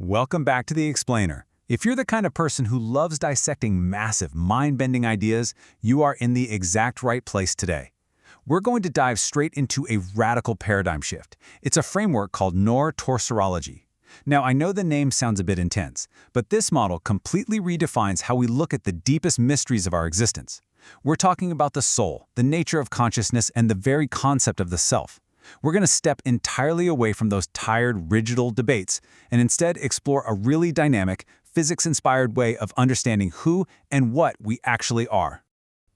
Welcome back to The Explainer. If you're the kind of person who loves dissecting massive, mind-bending ideas, you are in the exact right place today. We're going to dive straight into a radical paradigm shift. It's a framework called noirtorsorology. Now, I know the name sounds a bit intense, but this model completely redefines how we look at the deepest mysteries of our existence. We're talking about the soul, the nature of consciousness, and the very concept of the self. We're going to step entirely away from those tired, rigid debates and instead explore a really dynamic, physics-inspired way of understanding who and what we actually are.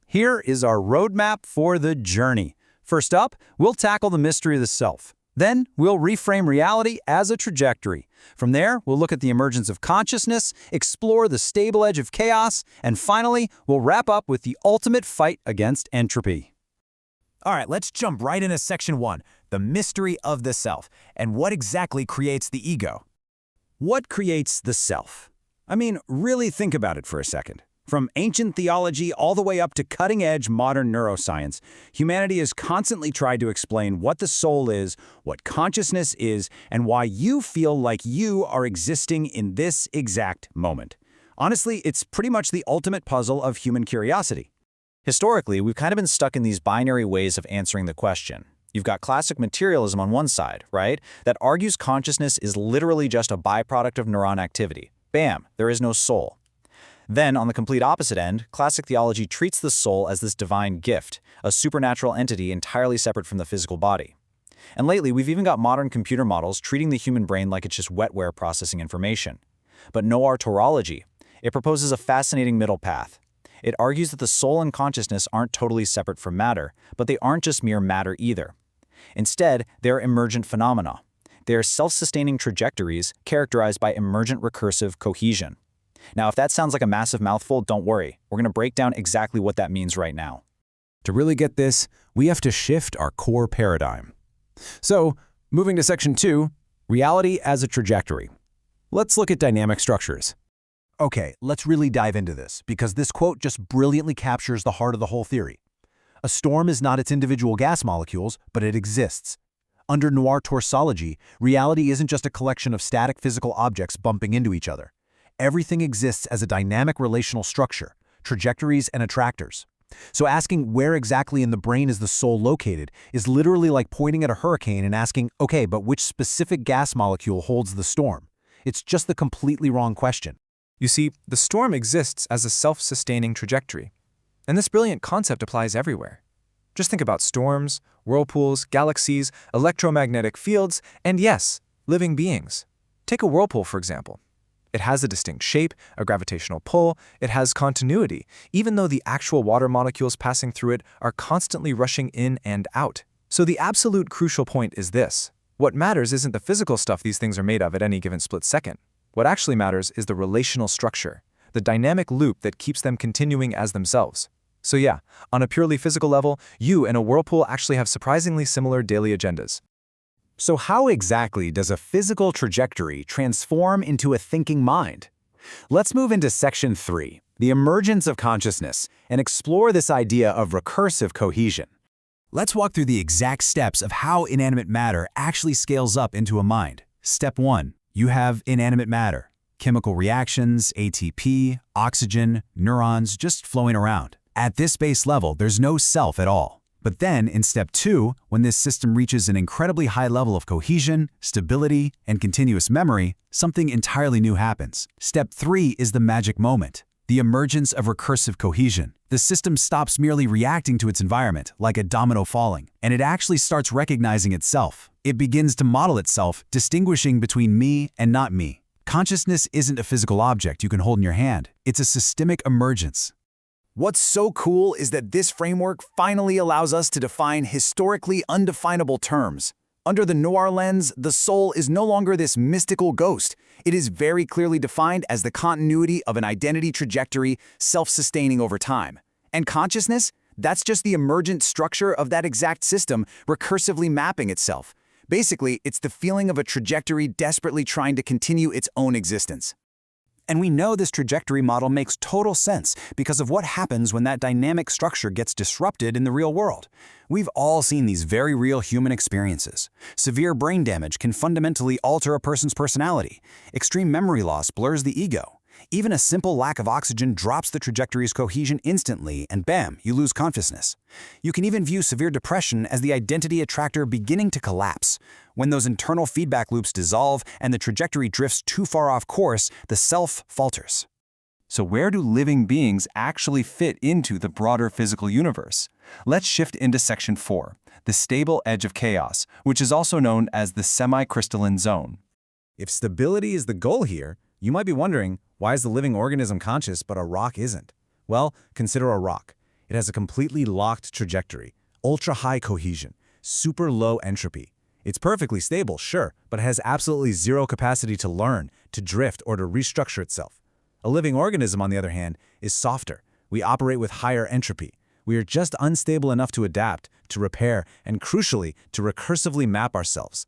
Here is our roadmap for the journey. First up, we'll tackle the mystery of the self. Then, we'll reframe reality as a trajectory. From there, we'll look at the emergence of consciousness, explore the stable edge of chaos, and finally, we'll wrap up with the ultimate fight against entropy. All right, let's jump right into Section 1, the mystery of the self, and what exactly creates the ego. What creates the self? I mean, really think about it for a second. From ancient theology all the way up to cutting-edge modern neuroscience, humanity has constantly tried to explain what the soul is, what consciousness is, and why you feel like you are existing in this exact moment. Honestly, it's pretty much the ultimate puzzle of human curiosity. Historically, we've kind of been stuck in these binary ways of answering the question. You've got classic materialism on one side, right? That argues consciousness is literally just a byproduct of neuron activity. Bam, there is no soul. Then, on the complete opposite end, classic theology treats the soul as this divine gift, a supernatural entity entirely separate from the physical body. And lately, we've even got modern computer models treating the human brain like it's just wetware processing information. But noirtorology, it proposes a fascinating middle path. It argues that the soul and consciousness aren't totally separate from matter, but they aren't just mere matter either. Instead, they're emergent phenomena. They are self-sustaining trajectories characterized by emergent recursive cohesion. Now, if that sounds like a massive mouthful, don't worry. We're going to break down exactly what that means right now. To really get this, we have to shift our core paradigm. So, moving to Section 2, reality as a trajectory. Let's look at dynamic structures. Okay, let's really dive into this, because this quote just brilliantly captures the heart of the whole theory. A storm is not its individual gas molecules, but it exists. Under noirtorsorology, reality isn't just a collection of static physical objects bumping into each other. Everything exists as a dynamic relational structure, trajectories and attractors. So asking where exactly in the brain is the soul located is literally like pointing at a hurricane and asking, okay, but which specific gas molecule holds the storm? It's just the completely wrong question. You see, the storm exists as a self-sustaining trajectory. And this brilliant concept applies everywhere. Just think about storms, whirlpools, galaxies, electromagnetic fields, and yes, living beings. Take a whirlpool, for example. It has a distinct shape, a gravitational pull, it has continuity, even though the actual water molecules passing through it are constantly rushing in and out. So the absolute crucial point is this. What matters isn't the physical stuff these things are made of at any given split second. What actually matters is the relational structure, the dynamic loop that keeps them continuing as themselves. So yeah, on a purely physical level, you and a whirlpool actually have surprisingly similar daily agendas. So how exactly does a physical trajectory transform into a thinking mind? Let's move into Section 3, the emergence of consciousness, and explore this idea of recursive cohesion. Let's walk through the exact steps of how inanimate matter actually scales up into a mind. Step 1. You have inanimate matter, chemical reactions, ATP, oxygen, neurons just flowing around. At this base level, there's no self at all. But then, in Step 2, when this system reaches an incredibly high level of cohesion, stability, and continuous memory, something entirely new happens. Step 3 is the magic moment, the emergence of recursive cohesion. The system stops merely reacting to its environment, like a domino falling, and it actually starts recognizing itself. It begins to model itself, distinguishing between me and not me. Consciousness isn't a physical object you can hold in your hand. It's a systemic emergence. What's so cool is that this framework finally allows us to define historically undefinable terms. Under the Noir lens, the soul is no longer this mystical ghost. It is very clearly defined as the continuity of an identity trajectory, self-sustaining over time. And consciousness? That's just the emergent structure of that exact system, recursively mapping itself. Basically, it's the feeling of a trajectory desperately trying to continue its own existence. And we know this trajectory model makes total sense because of what happens when that dynamic structure gets disrupted in the real world. We've all seen these very real human experiences. Severe brain damage can fundamentally alter a person's personality. Extreme memory loss blurs the ego. Even a simple lack of oxygen drops the trajectory's cohesion instantly, and bam, you lose consciousness. You can even view severe depression as the identity attractor beginning to collapse. When those internal feedback loops dissolve and the trajectory drifts too far off course, the self falters. So where do living beings actually fit into the broader physical universe? Let's shift into Section 4, the stable edge of chaos, which is also known as the semi-crystalline zone. If stability is the goal here, you might be wondering, why is the living organism conscious but a rock isn't? Well, consider a rock. It has a completely locked trajectory, ultra-high cohesion, super low entropy. It's perfectly stable, sure, but has absolutely zero capacity to learn, to drift, or to restructure itself. A living organism, on the other hand, is softer. We operate with higher entropy. We are just unstable enough to adapt, to repair, and crucially, to recursively map ourselves.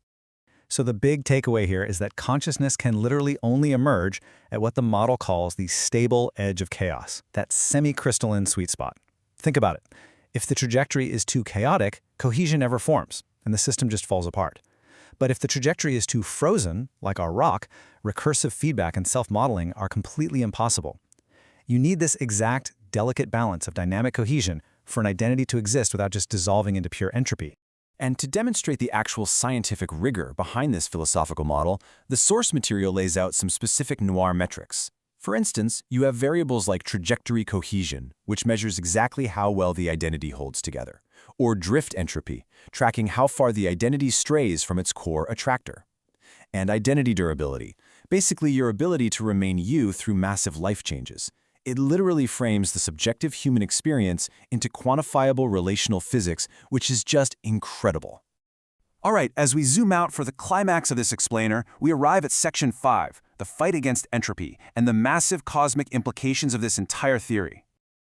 So the big takeaway here is that consciousness can literally only emerge at what the model calls the stable edge of chaos, that semi-crystalline sweet spot. Think about it. If the trajectory is too chaotic, cohesion never forms, and the system just falls apart. But if the trajectory is too frozen, like our rock, recursive feedback and self-modeling are completely impossible. You need this exact, delicate balance of dynamic cohesion for an identity to exist without just dissolving into pure entropy. And to demonstrate the actual scientific rigor behind this philosophical model, the source material lays out some specific Noir metrics. For instance, you have variables like trajectory cohesion, which measures exactly how well the identity holds together, or drift entropy, tracking how far the identity strays from its core attractor. And identity durability, basically your ability to remain you through massive life changes. It literally frames the subjective human experience into quantifiable relational physics, which is just incredible. All right, as we zoom out for the climax of this explainer, we arrive at Section 5, the fight against entropy, and the massive cosmic implications of this entire theory.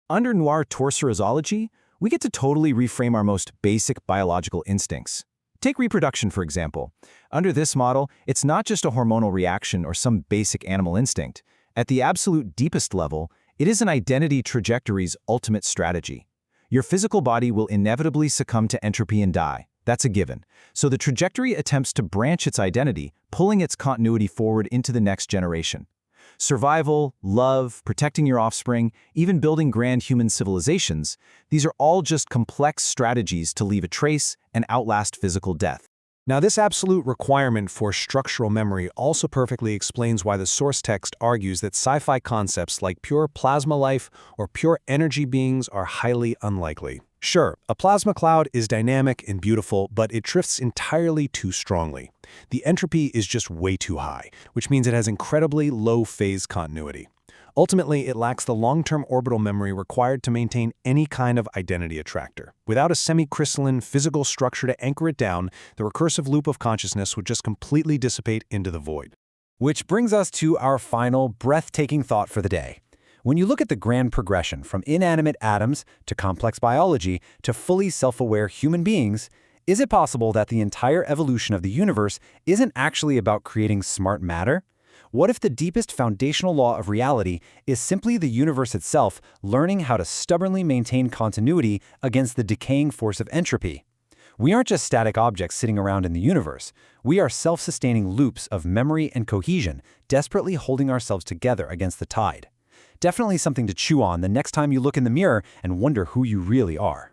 Under noirtorsorology, we get to totally reframe our most basic biological instincts. Take reproduction, for example. Under this model, it's not just a hormonal reaction or some basic animal instinct. At the absolute deepest level, it is an identity trajectory's ultimate strategy. Your physical body will inevitably succumb to entropy and die. That's a given. So the trajectory attempts to branch its identity, pulling its continuity forward into the next generation. Survival, love, protecting your offspring, even building grand human civilizations, these are all just complex strategies to leave a trace and outlast physical death. Now, this absolute requirement for structural memory also perfectly explains why the source text argues that sci-fi concepts like pure plasma life or pure energy beings are highly unlikely. Sure, a plasma cloud is dynamic and beautiful, but it drifts entirely too strongly. The entropy is just way too high, which means it has incredibly low phase continuity. Ultimately, it lacks the long-term orbital memory required to maintain any kind of identity attractor. Without a semi-crystalline physical structure to anchor it down, the recursive loop of consciousness would just completely dissipate into the void. Which brings us to our final breathtaking thought for the day. When you look at the grand progression from inanimate atoms to complex biology to fully self-aware human beings, is it possible that the entire evolution of the universe isn't actually about creating smart matter? What if the deepest foundational law of reality is simply the universe itself learning how to stubbornly maintain continuity against the decaying force of entropy? We aren't just static objects sitting around in the universe. We are self-sustaining loops of memory and cohesion, desperately holding ourselves together against the tide. Definitely something to chew on the next time you look in the mirror and wonder who you really are.